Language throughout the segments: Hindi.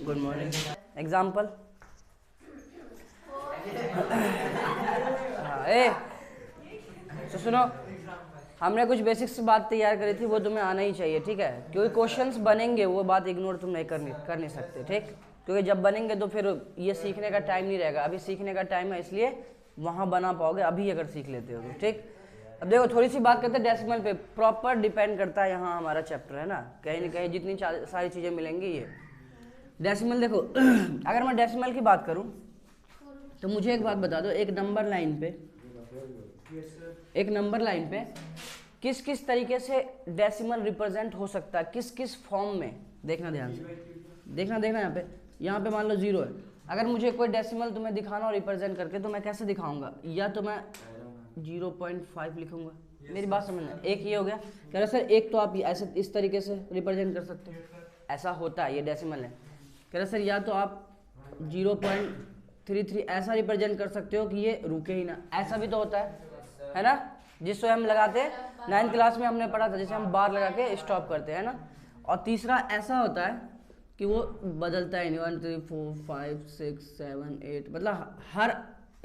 Good morning. एग्जाम्पल, तो सुनो, हमने कुछ बेसिक्स बात तैयार करी थी, वो तुम्हें आना ही चाहिए, ठीक है? क्योंकि क्वेश्चंस बनेंगे, वो बात इग्नोर तुम नहीं कर नहीं सकते, ठीक? क्योंकि जब बनेंगे तो फिर ये सीखने का टाइम नहीं रहेगा। अभी सीखने का टाइम है, इसलिए वहाँ बना पाओगे अभी अगर सीख लेते हो तो, ठीक? अब देखो थोड़ी सी बात करते हैं डेसिमल पे। प्रॉपर डिपेंड करता है यहाँ हमारा चैप्टर है ना, कहीं ना कहीं जितनी सारी चीज़ें मिलेंगी ये डेसिमल। देखो अगर मैं डेसिमल की बात करूँ तो मुझे एक बात बता दो, एक नंबर लाइन पे किस किस तरीके से डेसिमल रिप्रेजेंट हो सकता है, किस किस फॉर्म में। देखना ध्यान से, देखना यहाँ पे मान लो 0 है। अगर मुझे कोई डेसिमल तुम्हें दिखाना हो रिप्रेजेंट करके, तो मैं कैसे दिखाऊंगा? या तो मैं 0.5 लिखूंगा, मेरी बात समझना। एक ये हो गया, कह रहे सर एक तो आप ऐसे इस तरीके से रिप्रेजेंट कर सकते हो, ऐसा होता है, ये डेसिमल है। कह रहे सर या तो आप 0.33 ऐसा रिप्रेजेंट कर सकते हो कि ये रुके ही ना, ऐसा भी तो होता है ना? जिससे हम लगाते हैं 9th क्लास में हमने पढ़ा था, जैसे हम बार लगा के स्टॉप करते हैं ना। और तीसरा ऐसा होता है कि वो बदलता है, 1 3 4 5 6 7 8, मतलब हर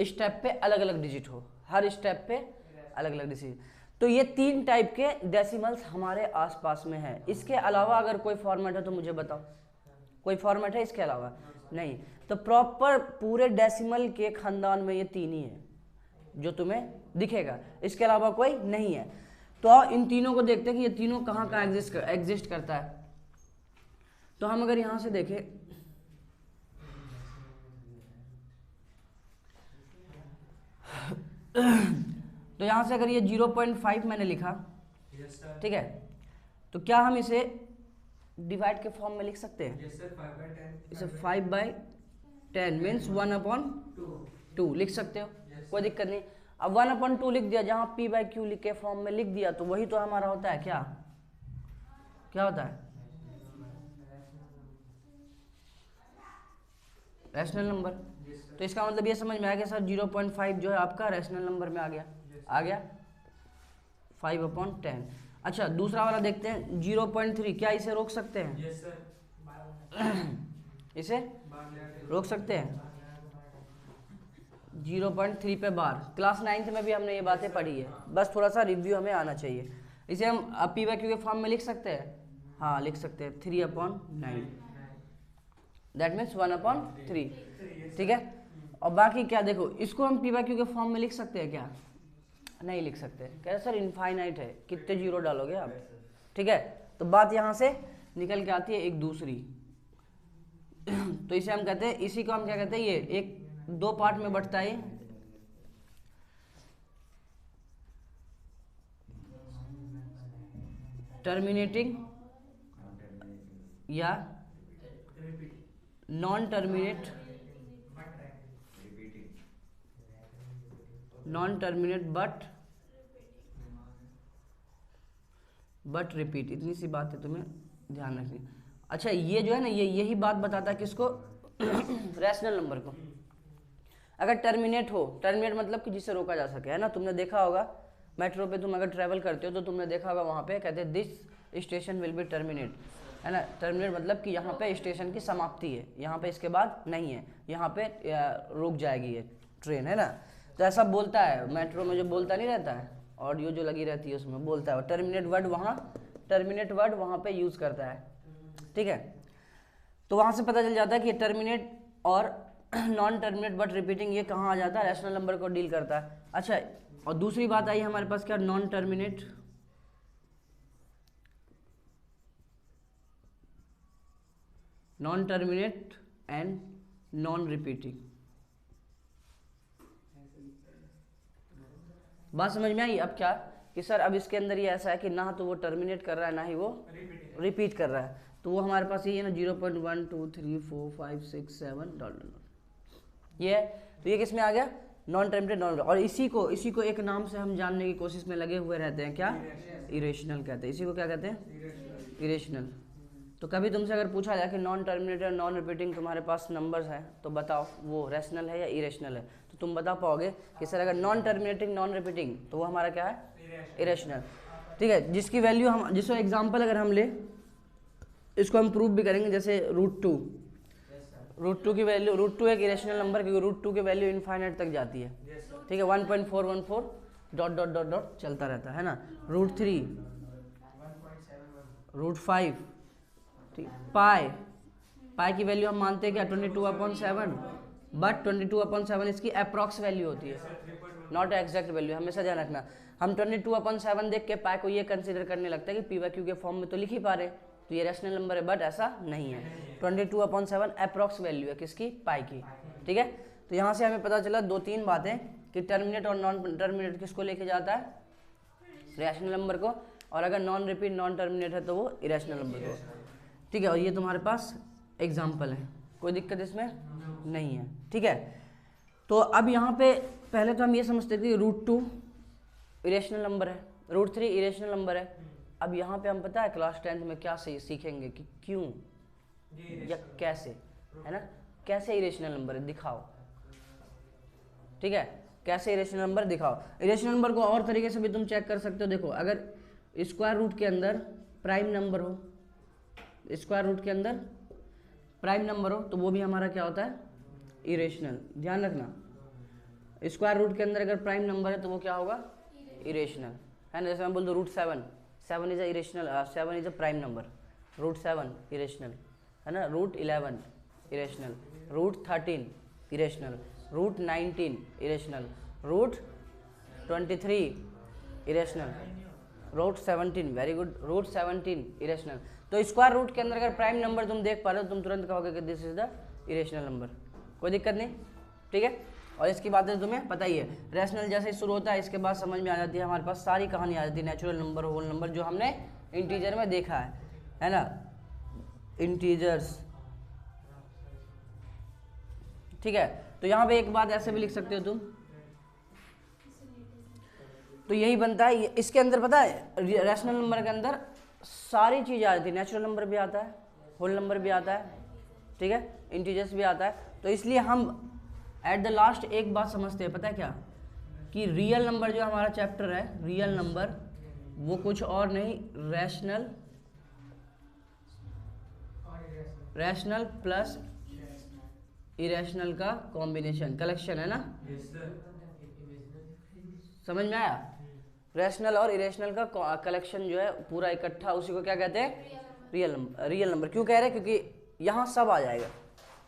स्टेप पे अलग अलग डिजिट हो, हर स्टेप पे अलग अलग डिजिट। तो ये 3 टाइप के डेसिमल्स हमारे आसपास में है। इसके अलावा अगर कोई फॉर्मेट है तो मुझे बताओ, कोई फॉर्मेट है इसके अलावा? नहीं। तो प्रॉपर पूरे डेसिमल के खानदान में ये 3 ही है जो तुम्हें दिखेगा, इसके अलावा कोई नहीं है। तो इन तीनों को देखते हैं कि ये तीनों कहाँ कहाँ एग्जिस्ट करता है। तो हम अगर यहां से देखें तो यहां से अगर ये 0.5 मैंने लिखा, ठीक है, तो क्या हम इसे डिवाइड के फॉर्म में लिख सकते हैं? इसे 5/10 मीन्स 1/2 लिख सकते हो, कोई दिक्कत नहीं। अब 1/2 लिख दिया, जहां p/q लिख के फॉर्म में लिख दिया, तो वही तो हमारा होता है क्या होता है? Rational number. तो इसका मतलब ये समझ में आया कि सर 0.5 जो है आपका रैशनल नंबर में आ गया 5/10। अच्छा दूसरा वाला देखते हैं 0.3, क्या इसे रोक सकते हैं? yes, इसे रोक सकते हैं 0.3 पे बार। क्लास 9th में भी हमने ये बातें पढ़ी है, बस थोड़ा सा रिव्यू हमें आना चाहिए। इसे हम p/q के फॉर्म में लिख सकते हैं, हाँ लिख सकते हैं 3/9, दैट मीन्स 1/3, ठीक है। और बाकी क्या, देखो इसको हम p/q के फॉर्म में लिख सकते हैं क्या? नहीं लिख सकते। क्या सर इनफाइनाइट है, कितने जीरो डालोगे आप, ठीक है। तो बात यहाँ से निकल के आती है एक दूसरी। तो इसे हम कहते हैं, इसी को हम क्या कहते हैं, ये एक 2 पार्ट में बंटता है, टर्मिनेटिंग या नॉन टर्मिनेट बट रिपीट। इतनी सी बात है तुम्हें ध्यान रखनी। अच्छा ये जो है ना, ये यही बात बताता है किसको? रैशनल नंबर को। अगर टर्मिनेट हो, टर्मिनेट मतलब कि जिसे रोका जा सके, है ना। तुमने देखा होगा मेट्रो पे, तुम अगर ट्रैवल करते हो तो तुमने देखा होगा वहाँ पे कहते हैं this station will be terminate, है ना। टर्मिनेट मतलब कि यहाँ पे स्टेशन की समाप्ति है, यहाँ पे इसके बाद नहीं है, यहाँ पे रुक जाएगी ये ट्रेन, है ना। तो ऐसा बोलता है मेट्रो में, जो बोलता नहीं रहता है, ऑडियो जो लगी रहती है उसमें बोलता है। टर्मिनेट वर्ड वहाँ पे यूज़ करता है, ठीक है। तो वहाँ से पता चल जाता है कि टर्मिनेट और नॉन टर्मिनेट बट रिपीटिंग ये कहाँ आ जाता है? रैशनल नंबर को डील करता है। अच्छा और दूसरी बात आई हमारे पास क्या? Non terminate and non repeating. बात समझ में आई? अब क्या कि सर अब इसके अंदर ये ऐसा है कि ना तो वो टर्मिनेट कर रहा है, ना ही वो रिपीट कर रहा है। तो वो हमारे पास ये है ना 0.1 2 3 4 5 6 7 ये है। तो ये किस में आ गया? Non terminate non. और इसी को एक नाम से हम जानने की कोशिश में लगे हुए रहते हैं, क्या? इरेशनल कहते हैं। इसी को क्या कहते हैं? इरेशनल। तो कभी तुमसे अगर पूछा जाए कि नॉन टर्मिनेटेड नॉन रिपीटिंग तुम्हारे पास नंबर्स हैं, तो बताओ वो रैशनल है या इरेशनल है? तो तुम बता पाओगे कि सर अगर नॉन टर्मिनेटिंग नॉन रिपीटिंग तो वो हमारा क्या है? इरेशनल, ठीक है। जिसकी वैल्यू हम, जिसको एग्जांपल अगर हम ले, इसको हम प्रूव भी करेंगे, जैसे √2 √2 की वैल्यू, √2 एक इरेशनल नंबर क्योंकि √2 की वैल्यू इनफाइनाइट तक जाती है, ठीक है, 1.414 डॉट डॉट डॉट डॉट चलता रहता है ना। √3, √5, ठीक, पाई की वैल्यू हम मानते हैं क्या 22/7, बट 22/7 इसकी अप्रॉक्स वैल्यू होती है, नॉट एग्जैक्ट वैल्यू, हमेशा ध्यान रखना। हम 22/7 देख के पाई को ये कंसीडर करने लगता है कि p/q के फॉर्म में तो लिख ही पा रहे, तो ये रैशनल नंबर है, बट ऐसा नहीं है। 22/7 अप्रॉक्स वैल्यू है किसकी, पाई की, ठीक है। तो यहाँ से हमें पता चला 2-3 बातें कि टर्मिनेट और नॉन टर्मिनेट किसको लेके जाता है, रैशनल नंबर को, और अगर नॉन रिपीट नॉन टर्मिनेट है तो वो इरेशनल नंबर को, ठीक है। और ये तुम्हारे पास एग्जाम्पल है, कोई दिक्कत इसमें नहीं है, ठीक है। तो अब यहाँ पे पहले तो हम ये समझते थे कि √2 इरेशनल नंबर है, √3 इरेशनल नंबर है। अब यहाँ पे हम पता है क्लास 10th में क्या सीखेंगे कि क्यों या कैसे, है ना, कैसे इरेशनल नंबर है दिखाओ, ठीक है, कैसे इरेशनल नंबर दिखाओ। इरेशनल नंबर को और तरीके से भी तुम चेक कर सकते हो। देखो, अगर स्क्वायर रूट के अंदर प्राइम नंबर हो, स्क्वायर रूट के अंदर प्राइम नंबर हो तो वो भी हमारा क्या होता है, इरेशनल। ध्यान रखना, स्क्वायर रूट के अंदर अगर प्राइम नंबर है तो वो क्या होगा, इरेशनल, है ना। जैसे मैं बोल दूँ √7, 7 is a irrational, 7 is a prime number, √7 irrational, है ना। √11 irrational, √13 irrational, √19 irrational, √23 irrational, √17 very good, √17 irrational. तो स्क्वायर रूट के अंदर अगर प्राइम नंबर तुम देख पा रहे हो तुम तुरंत कहोगे कि this is the irrational number, कोई दिक्कत नहीं, ठीक है। और इसकी बातें तुम्हें पता ही है, रैशनल जैसे ही शुरू होता है इसके बाद समझ में आ जाती है, हमारे पास सारी कहानी आ जाती है, नेचुरल नंबर, होल नंबर, जो हमने इंटीजर में देखा है ना, इंटीजर्स, ठीक है। तो यहाँ पे एक बात ऐसे भी लिख सकते हो तुम, तो यही बनता है इसके अंदर, पता है रैशनल नंबर के अंदर सारी चीज़ आ जाती है, नेचुरल नंबर भी आता है, होल नंबर भी आता है, ठीक है, इंटीजर्स भी आता है। तो इसलिए हम एट द लास्ट एक बात समझते हैं, पता है क्या, कि रियल नंबर जो हमारा चैप्टर है, रियल नंबर वो कुछ और नहीं, रैशनल प्लस इरेशनल का कॉम्बिनेशन, कलेक्शन, है ना। समझ में आया, रैशनल और इरेशनल का कलेक्शन जो है पूरा इकट्ठा, उसी को क्या कहते हैं, रियल नंबर। क्यों कह रहे हैं, क्योंकि यहाँ सब आ जाएगा,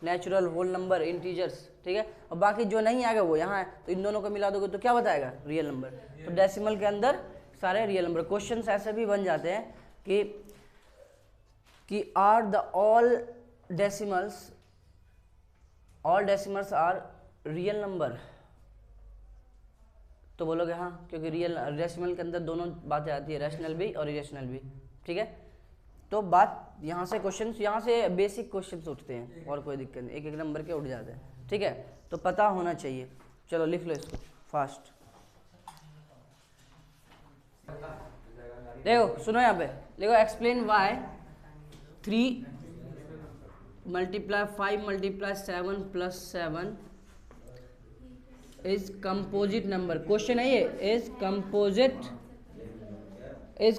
नेचुरल, होल नंबर, इंटीजर्स, ठीक है, और बाकी जो नहीं आएगा वो यहाँ है, तो इन दोनों को मिला दोगे तो क्या बताएगा, रियल नंबर। तो डेसिमल के अंदर सारे रियल नंबर। क्वेश्चंस ऐसे भी बन जाते हैं कि are the all decimals are real number, तो बोलोगे हाँ, क्योंकि रियल डेसिमल के अंदर दोनों बातें आती है, रैशनल भी और इरेशनल भी, ठीक है। तो बात यहाँ से क्वेश्चंस, यहाँ से बेसिक क्वेश्चंस उठते हैं, और कोई दिक्कत नहीं, एक एक नंबर के उठ जाते हैं, ठीक है। तो पता होना चाहिए। चलो लिख लो इसको फास्ट। देखो सुनो, यहाँ पे देखो, explain why 3 × 5 × 7 + 7 is composite number. Question है ये, इज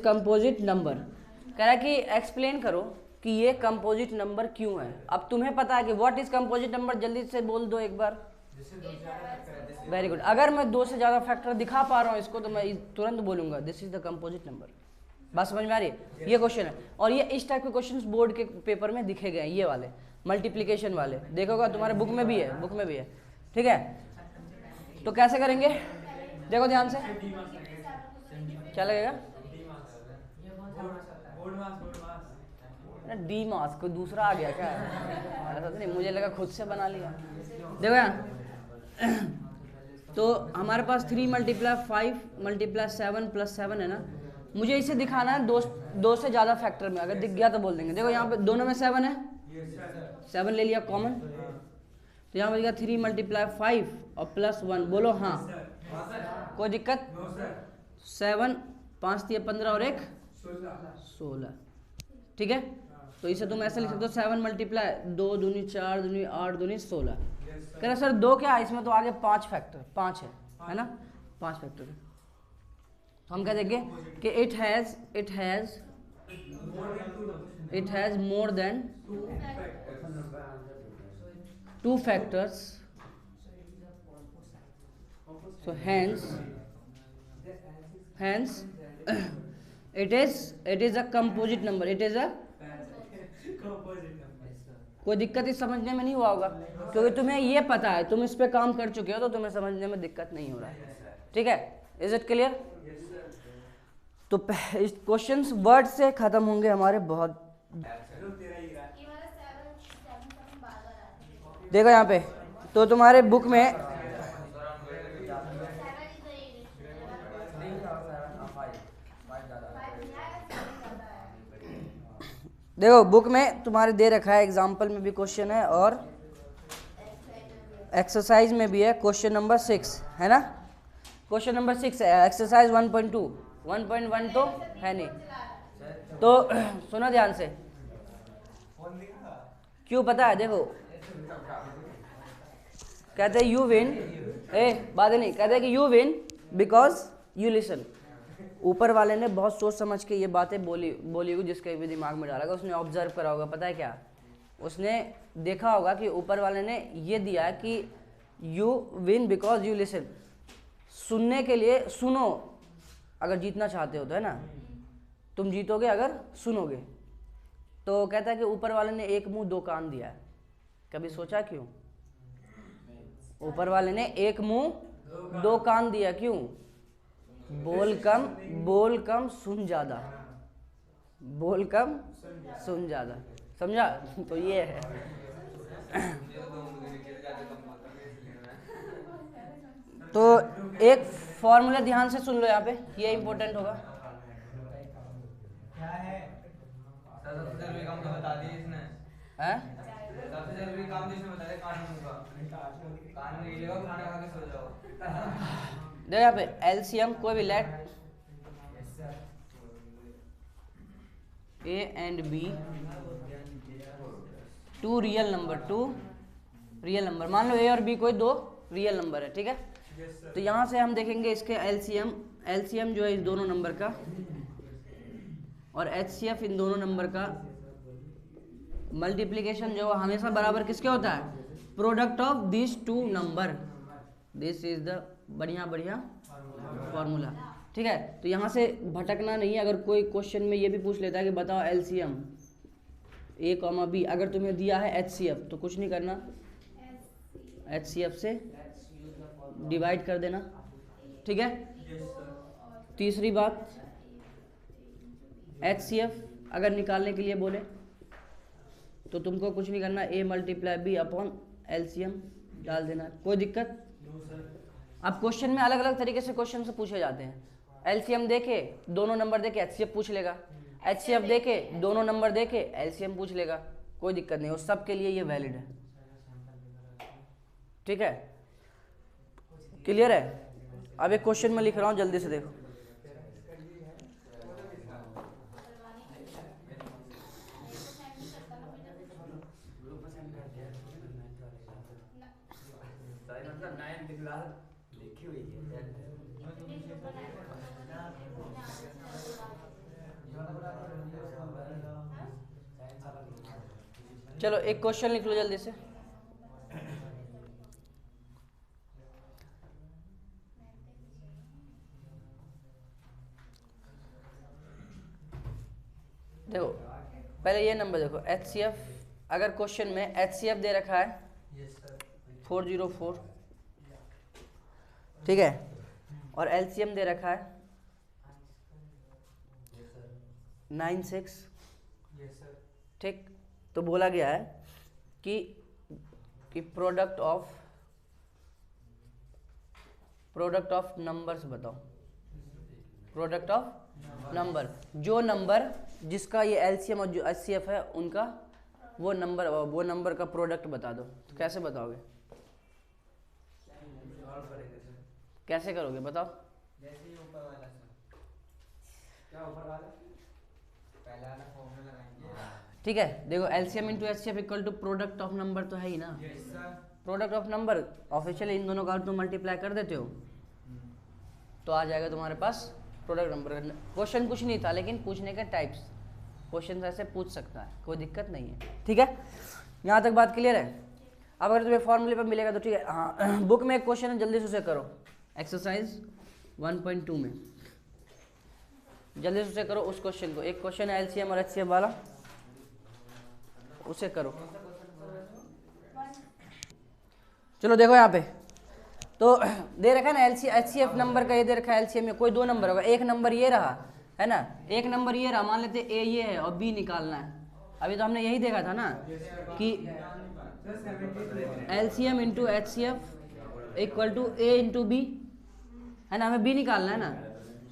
कंपोजिट नंबर। कह रहा है कि एक्सप्लेन करो कि ये कंपोजिट नंबर क्यों है। अब तुम्हें पता है कि व्हाट इज कंपोजिट नंबर, जल्दी से बोल दो एक बार। Very good. अगर मैं 2 से ज़्यादा फैक्टर दिखा पा रहा हूँ इसको तो मैं तुरंत बोलूंगा this is the composite number. बात समझ में आ रही है? ये क्वेश्चन है, और ये इस टाइप के क्वेश्चंस बोर्ड के पेपर में दिखे गए हैं, ये वाले मल्टीप्लिकेशन वाले, देखोगा तुम्हारे बुक में भी है, ठीक है। तो कैसे करेंगे, देखो ध्यान से, क्या लगेगा, डी मास, कोई दूसरा आ गया क्या? ऐसा तो नहीं, मुझे लगा खुद से बना लिया। देखो यहाँ तो हमारे पास 3 × 5 × 7 + 7 है ना। मुझे इसे दिखाना है 2 से ज़्यादा फैक्टर में, अगर दिख गया तो बोल देंगे। देखो यहाँ पे दोनों में 7 है, 7 ले लिया कॉमन, तो यहाँ पर 3 × 5 और +1, बोलो हाँ, कोई दिक्कत? 7, 5 × 15 और 1 16, ठीक है। तो इसे तुम ऐसे लिख सकते हो 7 × 2 दूनी 4 दूनी 8 दूनी 16। कह रहे सर 2 क्या है, इसमें तो आगे 5 फैक्टर, 5 है ना, 5 फैक्टर। तो हम क्या देंगे कि it has more than 2 factors, so hence it is a composite number, it is a कोई दिक्कत इस समझने में नहीं हुआ होगा, क्योंकि तुम्हें ये पता है, तुम इस पे काम कर चुके हो, तो तुम्हें समझने में दिक्कत नहीं हो रहा है, ठीक है। Is it clear? तो क्वेश्चंस वर्ड से खत्म होंगे हमारे बहुत। देखो यहाँ पे तो तुम्हारे बुक में देखो बुक में तुम्हारे दे रखा है, एग्जाम्पल में भी क्वेश्चन है और एक्सरसाइज में भी है। क्वेश्चन नंबर 6 है ना, क्वेश्चन नंबर 6 है, एक्सरसाइज 1.2, 1.1 तो है नहीं। तो सुनो ध्यान से, क्यों पता है? देखो कहते हैं यू विन, बात नहीं, कहते हैं कि you win because you listen. ऊपर वाले ने बहुत सोच समझ के ये बातें बोली होगी, जिसके भी दिमाग में डाला, उसने ऑब्जर्व करा होगा। पता है क्या, उसने देखा होगा कि ऊपर वाले ने ये दिया है कि you win because you listen, सुनने के लिए सुनो, अगर जीतना चाहते हो तो, है ना, तुम जीतोगे अगर सुनोगे। तो कहता है कि ऊपर वाले ने एक मुंह दो कान दिया है। कभी सोचा क्यों? ऊपर वाले ने एक मुंह दो कान दिया, क्यों? बोल कम सुन ज्यादा, बोल कम सुन ज्यादा, समझा? तो ये है। तो एक फॉर्मूला ध्यान से सुन लो यहाँ पे, ये इंपॉर्टेंट होगा। क्या है? सबसे जरूरी काम तो बता दिया इसने। हैं? सबसे जरूरी काम तो इसने बता दिया, कानून का। कानून ये लो, खाना खा के सो जाओ। देखो यहाँ पे एलसीएम कोई भी let a and b, two real number, मान लो ए और बी कोई दो रियल नंबर है, ठीक है। तो यहाँ से हम देखेंगे इसके एलसीएम जो है इस दोनों नंबर का, और एचसीएफ इन दोनों नंबर का मल्टीप्लिकेशन जो हमेशा बराबर किसके होता है? Product of this two number. This is the बढ़िया फॉर्मूला, ठीक है। तो यहाँ से भटकना नहीं है। अगर कोई क्वेश्चन में ये भी पूछ लेता है कि बताओ एलसीएम ए कॉमा बी, अगर तुम्हें दिया है एचसीएफ, तो कुछ नहीं करना, एचसीएफ से डिवाइड कर देना, ठीक है। तीसरी बात, एचसीएफ अगर निकालने के लिए बोले तो तुमको कुछ नहीं करना, A multiply B upon LCM डाल देना, कोई दिक्कत। अब क्वेश्चन में अलग अलग तरीके से क्वेश्चन से पूछे जाते हैं। एलसीएम देके दोनों नंबर देके एचसीएफ पूछ लेगा, एचसीएफ देके दोनों नंबर देके एलसीएम पूछ लेगा, कोई दिक्कत नहीं, उस सब के लिए ये वैलिड है, ठीक है। क्लियर है? अब एक क्वेश्चन में लिख रहा हूँ, जल्दी से देखो। चलो एक क्वेश्चन लिख लो जल्दी से। देखो पहले ये नंबर देखो, एचसीएफ, अगर क्वेश्चन में एचसीएफ दे रखा है 404, ठीक है, और एलसीएम दे रखा है 96, ठीक। तो बोला गया है कि प्रोडक्ट ऑफ नंबर्स बताओ, प्रोडक्ट ऑफ नंबर, जो नंबर जिसका ये एलसीएम और जो एचसीएफ है उनका वो नंबर का प्रोडक्ट बता दो। तो कैसे बताओगे? कैसे करोगे बताओ? जैसे ऊपर वाला क्या ऊपर वाला पहला वाला फॉर्मूला लगाएंगे, ठीक है। देखो LCM into HCF equal to product of number तो है ही ना, प्रोडक्ट ऑफ नंबर ऑफिशियली इन दोनों का तुम मल्टीप्लाई कर देते हो तो आ जाएगा तुम्हारे पास प्रोडक्ट नंबर। क्वेश्चन कुछ नहीं था, लेकिन पूछने के टाइप्स, क्वेश्चन ऐसे पूछ सकता है, कोई दिक्कत नहीं है, ठीक है। यहाँ तक बात क्लियर है। अब अगर तुम्हें फॉर्मूले पर मिलेगा तो ठीक है। हाँ बुक में एक क्वेश्चन है, जल्दी से उसे करो। एक्सरसाइज 1.2 में जल्दी से उसे करो उस क्वेश्चन को। एक क्वेश्चन है एलसीएम और एचसीएफ वाला, उसे करो। चलो देखो यहाँ पे तो दे रखा है ना एचसीएफ नंबर का, ये दे रखा है एलसीएम में कोई दो नंबर होगा। एक नंबर ये रहा है ना, एक नंबर ये रहा, मान लेते ए ये है और बी निकालना है। अभी तो हमने यही देखा था ना कि LCM into HCF equal to a into b, है ना, हमें बी निकालना है ना।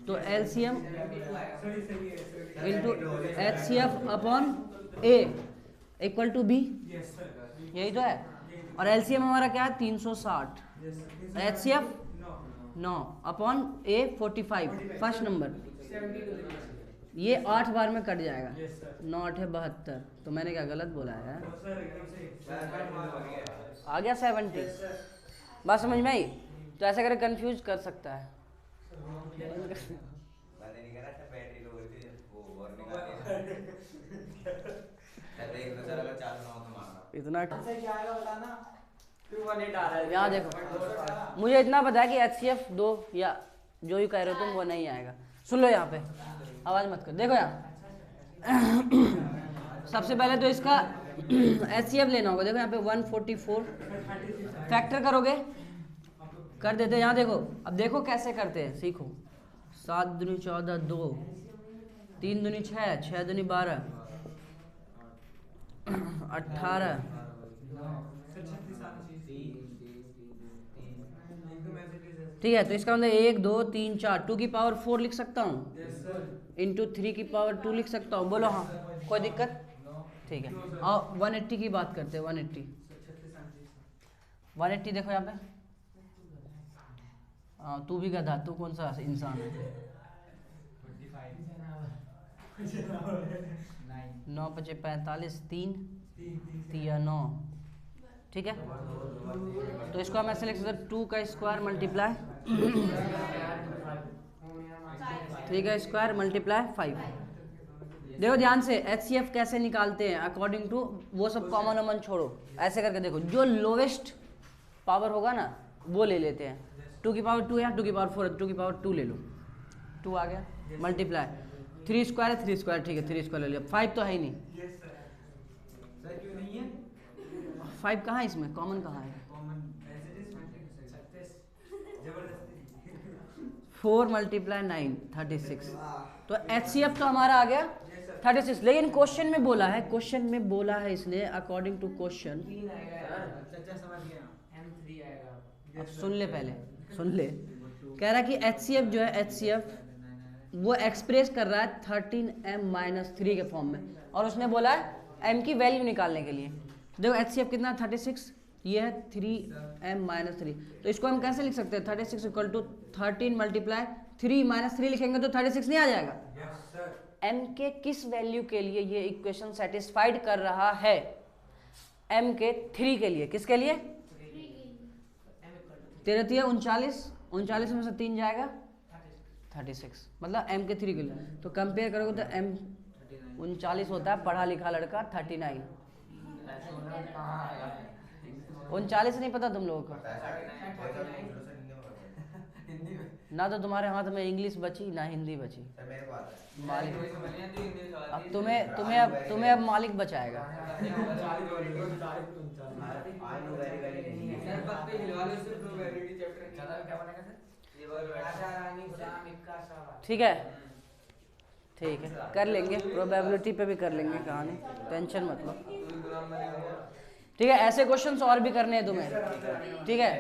तो LCM into HCF upon a equal to b, यही तो है। और एलसीएम हमारा क्या है 360, HCF 9 upon a 45, first number. ये 8 बार में कट जाएगा, 9 8 72। तो मैंने क्या गलत बोला है? आ गया 70। बात समझ में आई? तो ऐसा करके कंफ्यूज कर सकता है। इतना यहाँ देखो, मुझे इतना पता है कि एचसीएफ 2 या जो भी कह रहे हो तुम वो नहीं आएगा। सुन लो यहाँ पे, आवाज मत कर। देखो यहाँ सबसे पहले तो इसका एचसीएफ लेना होगा। देखो यहाँ पे 144 फैक्टर करोगे, कर देते। यहाँ देखो, अब देखो कैसे करते हैं, सीखो। 7 दूनी 14, 2 3 दूनी 6, 6 दूनी 12, 18, ठीक है। तो इसका मतलब 1 2 3 4, 2 की पावर 4 लिख सकता हूँ, इंटू 3 की पावर 2 लिख सकता हूँ। बोलो हाँ, कोई दिक्कत? ठीक है। और 180 की बात करते हैं। 180 देखो यहाँ पे। हाँ तू भी गधा, तू कौन सा इंसान है? 9 5 45, 3 3 9, ठीक है। तो इसको हम ऐसे लिख सकते हैं 2 का स्क्वायर मल्टीप्लाई 3 का स्क्वायर मल्टीप्लाई 5। देखो ध्यान से, एचसीएफ कैसे निकालते हैं अकॉर्डिंग टू, वो सब कॉमन वॉमन छोड़ो, ऐसे करके देखो। जो लोवेस्ट पावर होगा ना वो ले लेते हैं। 2 की पावर 2 है, 2 की पावर 4 है, 2 की पावर 2 ले लो, 2 आ गया मल्टीप्लाई 3 स्क्वायर है, 3 स्क्वायर, ठीक है 3 स्क्वायर ले लिया। 5 तो है ही नहीं, 5 कहाँ है इसमें, कॉमन कहाँ है? 4 मल्टीप्लाई 9 36। तो एचसीएफ तो हमारा आ गया 36। लेकिन क्वेश्चन में बोला है, क्वेश्चन में बोला है इसने अकॉर्डिंग टू क्वेश्चन, अब सुन ले, पहले सुन ले। कह रहा है कि एचसीएफ जो है, एचसीएफ वो एक्सप्रेस कर रहा है 13m-3 के फॉर्म में, और उसने बोला है m की वैल्यू निकालने के लिए। देखो एचसीएफ कितना 36, ये है 3m-3। तो इसको हम कैसे लिख सकते हैं? 36 इक्वल टू 13 मल्टीप्लाई 3 - 3 लिखेंगे तो 36 नहीं आ जाएगा? m के किस वैल्यू के लिए ये इक्वेशन सेटिस्फाइड कर रहा है? m के 3 के लिए। किसके लिए? 13 39, 39 में से 3 जाएगा 36, मतलब m के 3 के लिए। तो कंपेयर करोगे तो m 39 होता है, पढ़ा लिखा लड़का 39। 39 नहीं पता तुम लोगों को? ना तो तुम्हारे हाथ में इंग्लिश बची ना हिंदी बची। मालिक अब तुम्हें अब मालिक बचाएगा। ठीक है, ठीक है, कर लेंगे, प्रोबेबिलिटी पे भी कर लेंगे कहानी, टेंशन मत लो। ठीक है, ऐसे क्वेश्चंस और भी करने हैं तुम्हें, ठीक है।